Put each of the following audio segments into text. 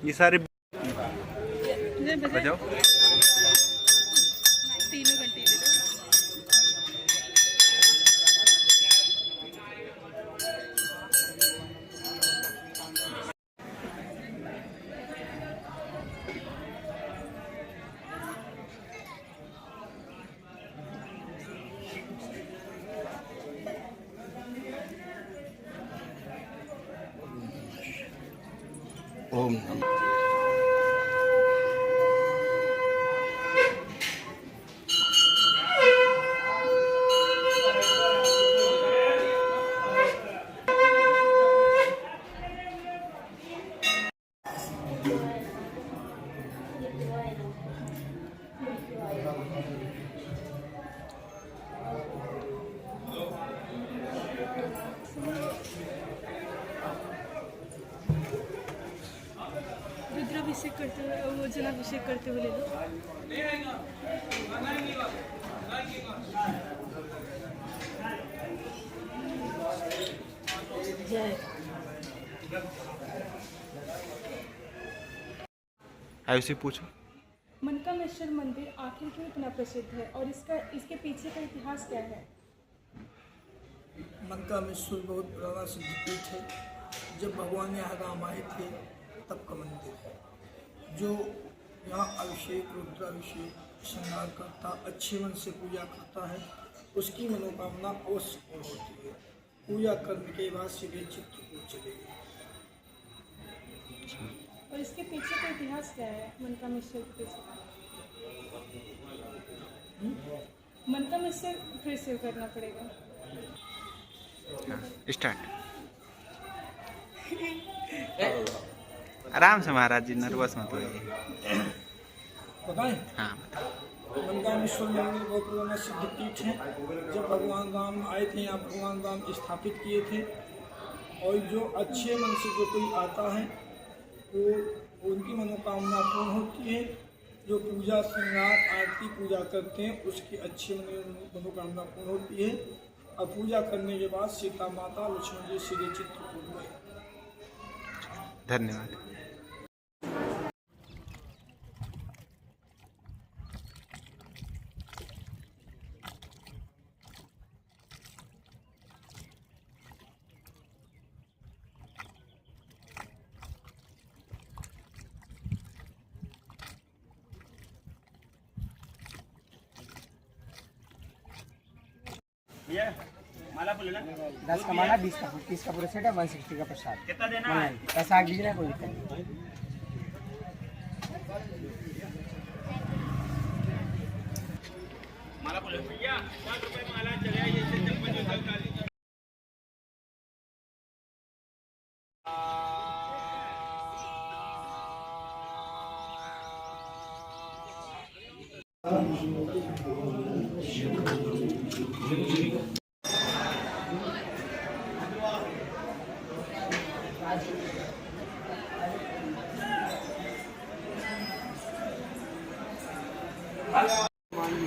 ये सारे बजाओ। तीनों घंटे ओम रुद्राभिषेक करते हुए, वो जलाभिषेक करते हुए ले लो। ऐसे पूछो। मनकामेश्वर मंदिर आखिर क्यों इतना प्रसिद्ध है और इसके पीछे का इतिहास क्या है? मनकामेश्वर बहुत पुराना सिद्धपीठ है। जब भगवान यहाँ राम आए थे तब का मंदिर है, जो यहाँ अभिषेक रुद्राभिषेक श्रृंगार करता, अच्छे मन से पूजा करता है, उसकी मनोकामना अवश्य पूर्ण होती है। पूजा करने के बाद सीधे चित्रकूट चलेगी। और इसके पीछे का इतिहास क्या है? मनकामेश्वर के पीछे मनकामेश्वर फिर से करना पड़ेगा। स्टार्ट। आराम से महाराज जी, नर्वस मत होइए। बताएं? हाँ। मनकामेश्वर मंदिर बहुत पुराना सिद्धपीठ है। जब भगवान राम आए थे यहाँ, भगवान राम स्थापित किए थे। और जो अच्छे मन से जो कोई आता है वो उनकी मनोकामना पूर्ण होती है। जो पूजा श्रृंगार आरती पूजा करते हैं उसकी अच्छी मनोकामना पूर्ण होती है। और पूजा करने के बाद सीता माता लक्ष्मण जी सीधे चित्रकूट गए। धन्यवाद। माला बोले ना 10 का माला 20 का 30 का पूरा सेट है 160 का प्रसाद। कितना देना है? पैसा आगे दीजिए, कोई दिक्कत नहीं। माला बोले भैया 50 रुपए माला चले आइए।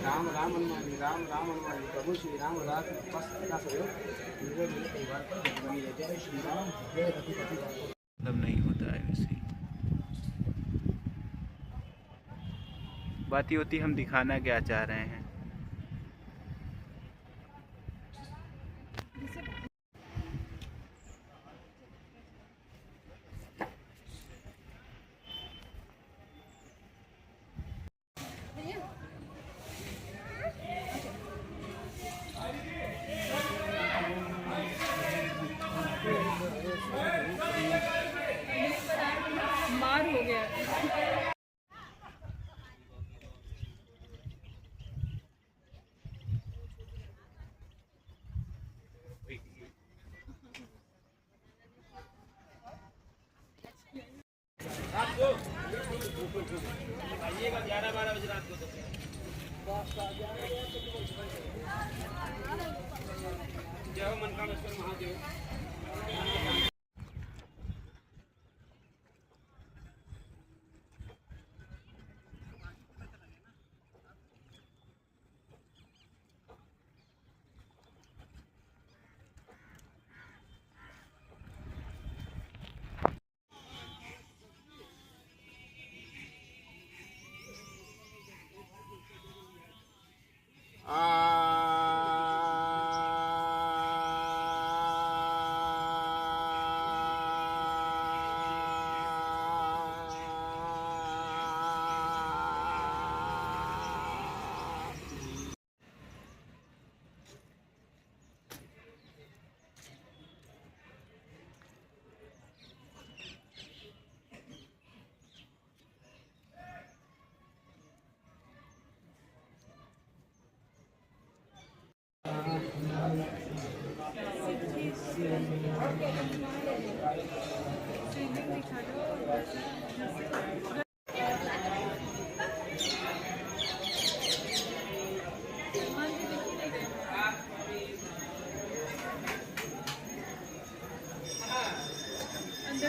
राम राम हनुमानी, राम राम हनुमानी, प्रभु श्री राम रात मतलब नहीं होता है वैसे। बात ये होती हम दिखाना क्या चाह रहे हैं। मार हो गया। आइएगा 11-12 बजे रात को। जय हो मनकामेश्वर महादेव। अंदर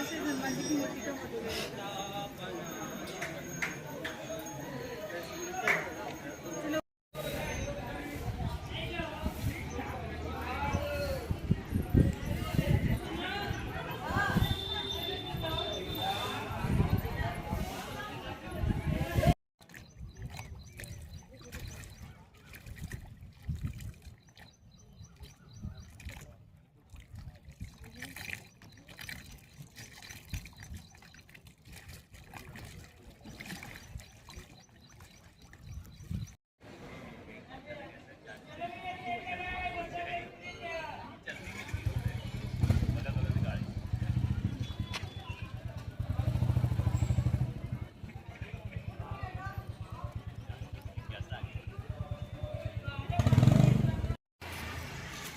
से हनुमान जी की मूर्ति का फोटो लेना।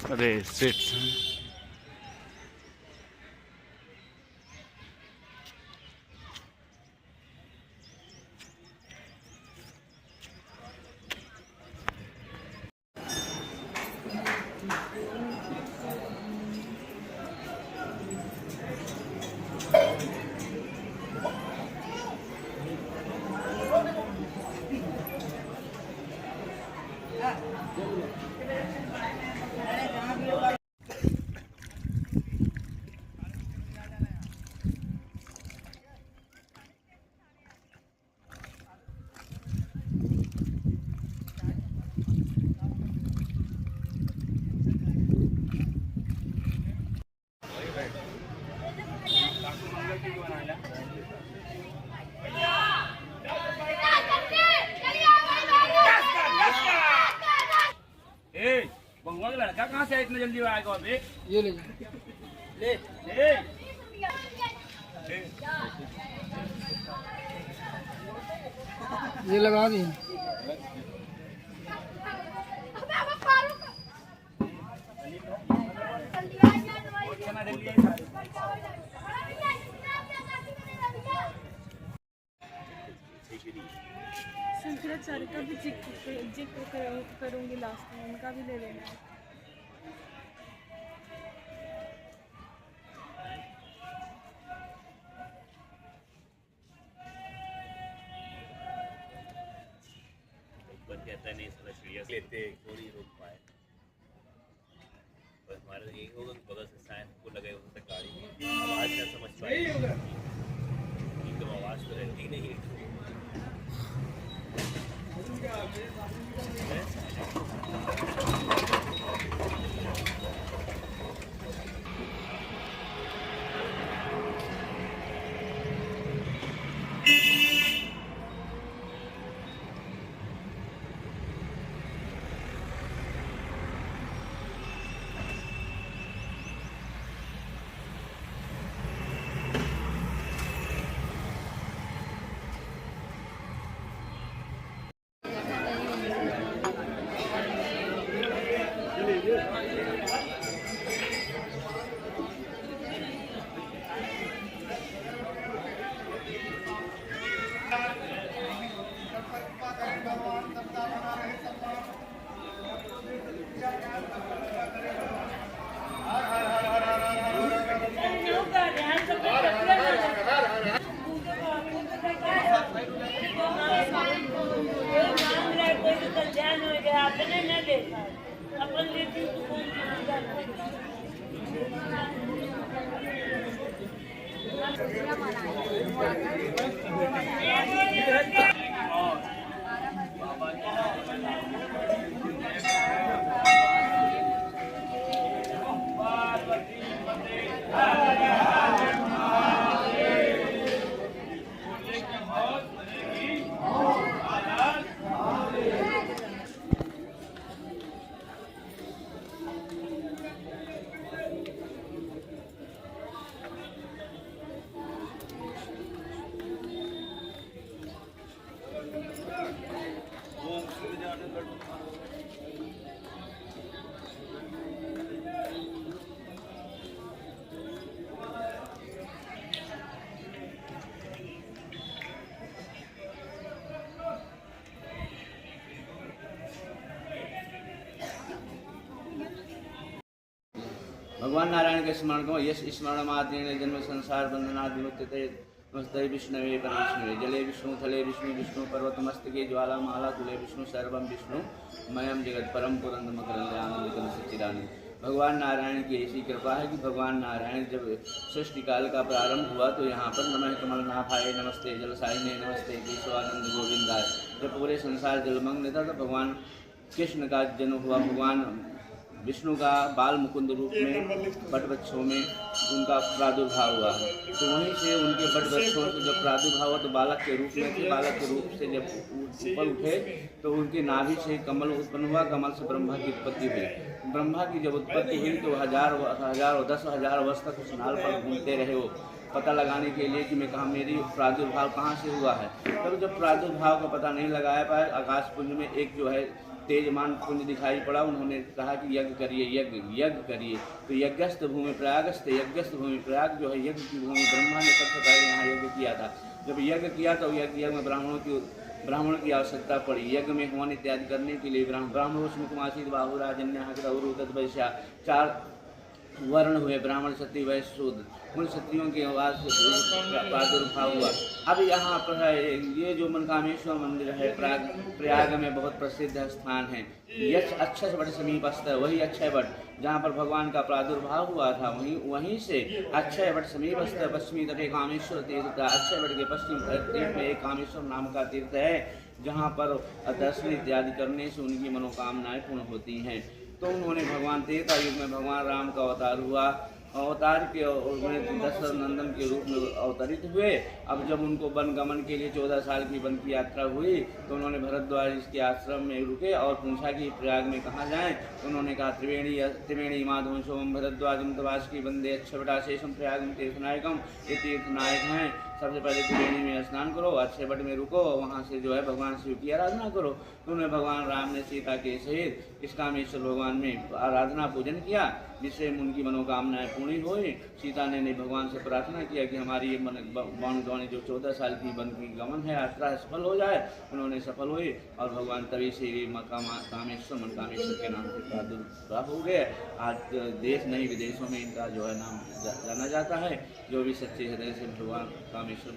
अरे सेट बंगवा का लड़का कहाँ से इतना जल्दी आएगा अभी? ये ले ले ले ये लगा दी। शंकराचार्य का भी जिक्र करूँगी लास्ट में, उनका भी ले लेना है। कहता नहीं साला चिड़िया लेते क्यों नहीं रोक पाए। बस हमारा यही होगा कि बगल से साइन को लगे हो सकता गाड़ी आवाज ना समझ पाए, एकदम आवाज तो रहती नहीं है। आपने न देखा अपन लेती तो कौन भगवान नारायण के स्मरण को यश स्मरण मात्रेण जन्म संसार बंधनात् विमुक्तये नमस्ते विष्णवे परमेष्णवे जले विष्णु थले विष्णु विष्णु पर्वतमस्तके ज्वाला माला तुले विष्णु सर्वम विष्णु मयम जगत परम पुरंद मकरंद सच्चिदानंद। भगवान नारायण की ऐसी कृपा है कि भगवान नारायण जब सृष्टि काल का प्रारंभ हुआ तो यहाँ पर नमः कमलनाभाय नमस्ते जलसाइने नमस्ते केशवानंद गोविंदाय। जब पूरे संसार जलमग्न था तो भगवान कृष्ण का जन्म हुआ। भगवान विष्णु का बाल मुकुंद रूप में बटवृक्षों में उनका प्रादुर्भाव हुआ। तो वहीं से उनके बटवृक्षों से जब प्रादुर्भाव हुआ तो बालक के रूप में थे। बालक के रूप से जब ऊपर उठे तो उनकी नाभि से कमल उत्पन्न हुआ। कमल से ब्रह्मा की उत्पत्ति हुई। ब्रह्मा की जब उत्पत्ति हुई तो हजार 10,000 वर्ष तक उस नाल पर घूमते रहे वो पता लगाने के लिए कि मैं कहाँ मेरी प्रादुर्भाव कहाँ से हुआ है। तब जब प्रादुर्भाव का पता नहीं लगाया पाए आकाश पुंज में एक जो है तेजमान पुंज दिखाई पड़ा। उन्होंने कहा कि यज्ञ करिए यज्ञ करिए। तो यज्ञस्थ भूमि प्रयागस्थ यज्ञस्थ भूमि प्रयाग जो है यज्ञ की भूमि। ब्रह्मा ने सबसे पहले यहाँ यज्ञ किया था। जब यज्ञ किया तो यज्ञ में ब्राह्मणों की आवश्यकता पड़ी। यज्ञ में हवन इत्यादि करने के लिए ब्राह्मणों मुखमासीद बाहु राजन्य वैश्या 4 वर्ण हुए ब्राह्मण क्षत्रिय वैश्य शूद्र। उन क्षत्रियों के आवाज से प्रादुर्भाव हुआ। अब यहाँ पर है ये जो मनकामेश्वर मंदिर है प्रयाग में बहुत प्रसिद्ध स्थान है। यक्ष अक्षय वट समीपस्थ वही अक्षय वट जहाँ पर भगवान का प्रादुर्भाव हुआ था वहीं से अक्षय वट समीपस्थ पश्चिमी तट कामेश्वर तीर्थ। अक्षय वट के पश्चिम तीर्थ में एक कामेश्वर नाम का तीर्थ है जहाँ पर दर्शन इत्यादि करने से उनकी मनोकामनाएं पूर्ण होती हैं। तो उन्होंने भगवान त्रेता युग में भगवान राम का अवतार हुआ। अवतार के दशरथ नंदन के रूप में अवतरित हुए। अब जब उनको वन गमन के लिए 14 साल की वन की यात्रा हुई तो उन्होंने भरद्वाज इसके आश्रम में रुके और पूछा कि प्रयाग में कहाँ जाएं। तो उन्होंने कहा त्रिवेणी माधवं सोम भरद्वाज मतवास की वंदे अक्षयवटाशेषम प्रयागम तीर्थनायकम। ये तीर्थनायक हैं। सबसे पहले त्रिवेणी में स्नान करो, अक्षय वट में रुको, वहाँ से जो है भगवान शिव की आराधना करो। तो उन्हें भगवान राम ने सीता के सहित इस कामेश्वर भगवान में आराधना पूजन किया जिससे उनकी मनोकामनाएं पूर्ण हुई। सीता ने भगवान से प्रार्थना किया कि हमारी ये वन जो 14 साल की वन की गमन है यात्रा सफल हो जाए। उन्होंने सफल हुई और भगवान तभी से कामेश्वर मनकामेश्वर के नाम से प्रादुर्भाव हो गए। आज देश नहीं विदेशों में इनका जो है नाम जाना जाता है। जो भी सच्चे हृदय से भगवान कामेश्वर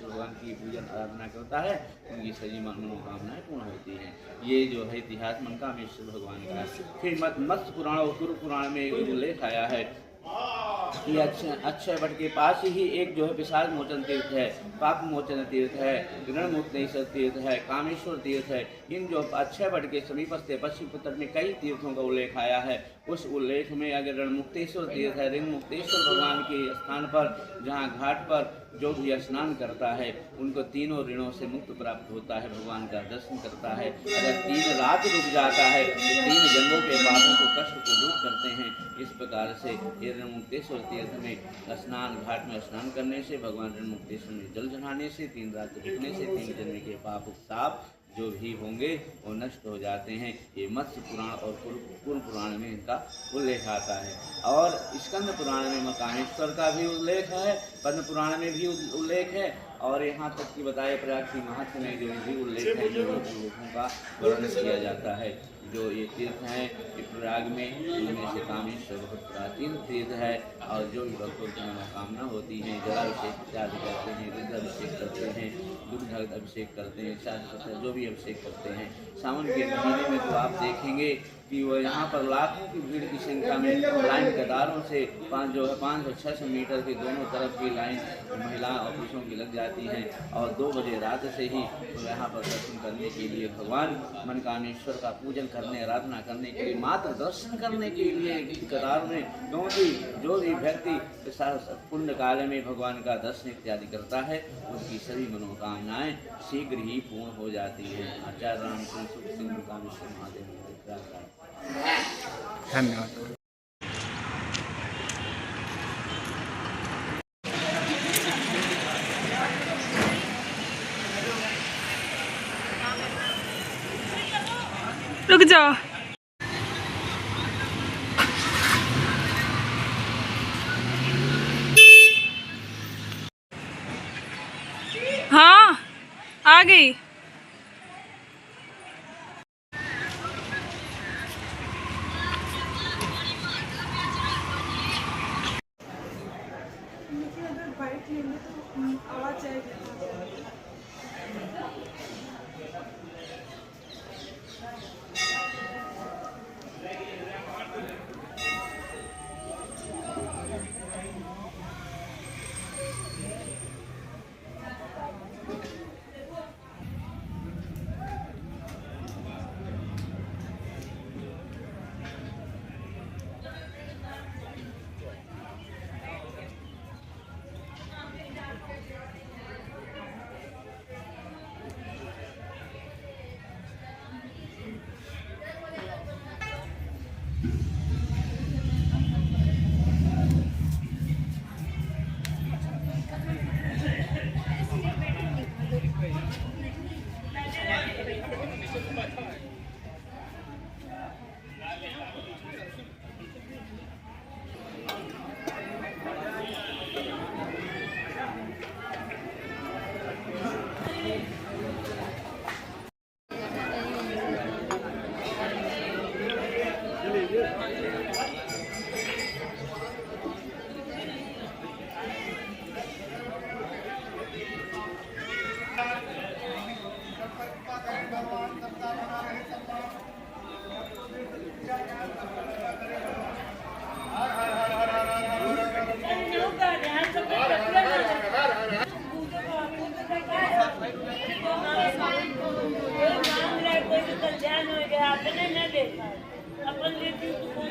भगवान की पूजन आराधना करता है उनकी सभी मनोकामनाएं पूर्ण होती हैं। ये जो है इतिहास मनकामेश्वर भगवान का। फिर मत्स्य पुराण और गुरु पुराण में उल्लेख आया है कि अक्षय वट के पास ही एक जो है पिशाच मोचन तीर्थ है, पाप मोचन तीर्थ है, ऋण मुक्तेश्वर तीर्थ है, कामेश्वर तीर्थ है। इन जो अक्षय वट के समीपस्थ पश्चिम तट में कई तीर्थों का उल्लेख आया है। उस उल्लेख में अगर ऋण मुक्तेश्वर तीर्थ है, ऋण मुक्तेश्वर भगवान के स्थान पर जहाँ घाट पर जो भी स्नान करता है उनको तीनों ऋणों से मुक्त प्राप्त होता है। भगवान का दर्शन करता है। अगर 3 रात रुक जाता है तो 3 जन्मों के पापों को कष्ट को दूर करते हैं। इस प्रकार से ये ऋण मुक्तेश्वर तीर्थ में स्नान घाट में स्नान करने से भगवान ऋण मुक्तेश्वर में जल चढ़ाने से 3 रात रुकने से 3 जन्म के पाप साप जो भी होंगे वो नष्ट हो जाते हैं। ये मत्स्य पुराण और कुल पुराण में इनका उल्लेख आता है। और स्कंद पुराण में कामेश्वर का भी उल्लेख है, पद्म पुराण में भी उल्लेख है और यहाँ तक कि बताए प्रयाग की महत्व में जो भी उल्लेख है जो लोगों का वर्णन किया जाता है। जो ये तीर्थ हैं ये प्रयाग में इनमें से कामेश्वर बहुत प्राचीन तीर्थ है। और जो भी भक्तों की मनोकामना होती है जलाभिषेक इत्यादि करते हैं, रुद्राभिषेक करते हैं, दूध अभिषेक करते हैं, जो भी अभिषेक करते हैं। सावन के महीने में तो आप देखेंगे कि वो यहाँ पर लाखों की भीड़ की संख्या में लाइन कतारों से 500-600 मीटर के दोनों तरफ की लाइन महिला और पुरुषों की लग जाती हैं। और 2 बजे रात से ही तो यहाँ पर दर्शन करने के लिए भगवान मनकामेश्वर का पूजन करने आराधना करने के लिए मात्र दर्शन करने के लिए कतार में क्योंकि जो भी व्यक्ति पुण्य काल में भगवान का दर्शन इत्यादि करता है उसकी सभी मनोकामनाएं शीघ्र ही पूर्ण हो जाती हैं। आचार्य रामचंद्र सुख सिंह मनकामेश्वर महादेव धन्यवाद। रुक जाओ। हाँ आ गई। आपने नहीं देखा अपन लेती हूँ तो कौन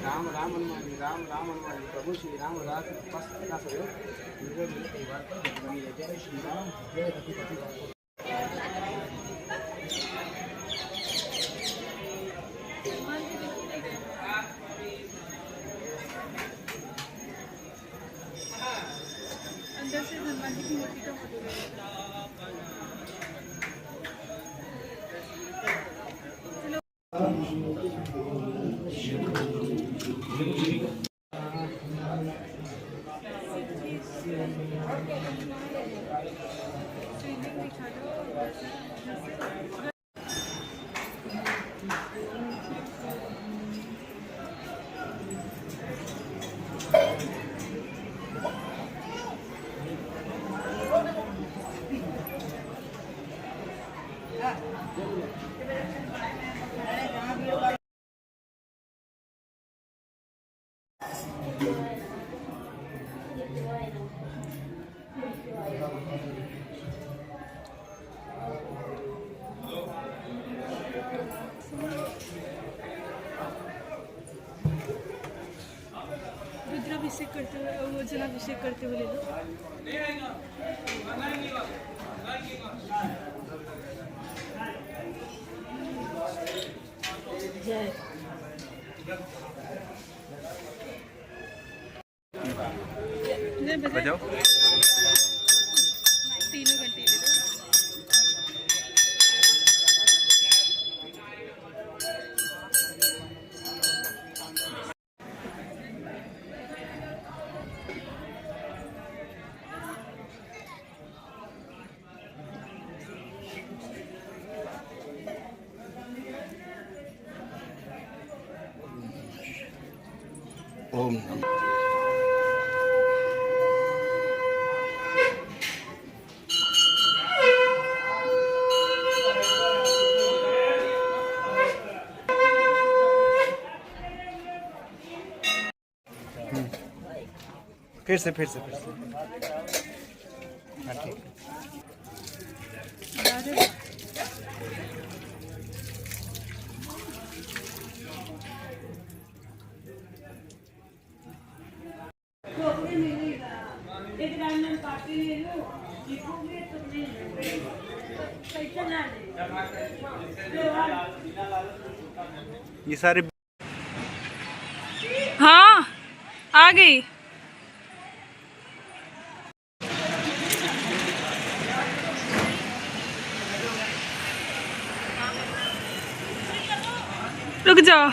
राम राम हनुमानी राम राम हनुमानी प्रभु श्री राम राज उपस्थित जय श्री राम जय रघुपति राघव। अंदर से हनुमान जी की मूर्ति का फोटो रुद्राभिषेक करते हुए वो जलाभिषेक करते हुए ले लो। बजाओ। तीनों घंटे ले लो। ओम फिर से हाँ ठीक है। एक डायमंड पार्टी ले लो लिखोगे तो नहीं पैसा ना ये सारे हाँ आ गई। रुक जाओ।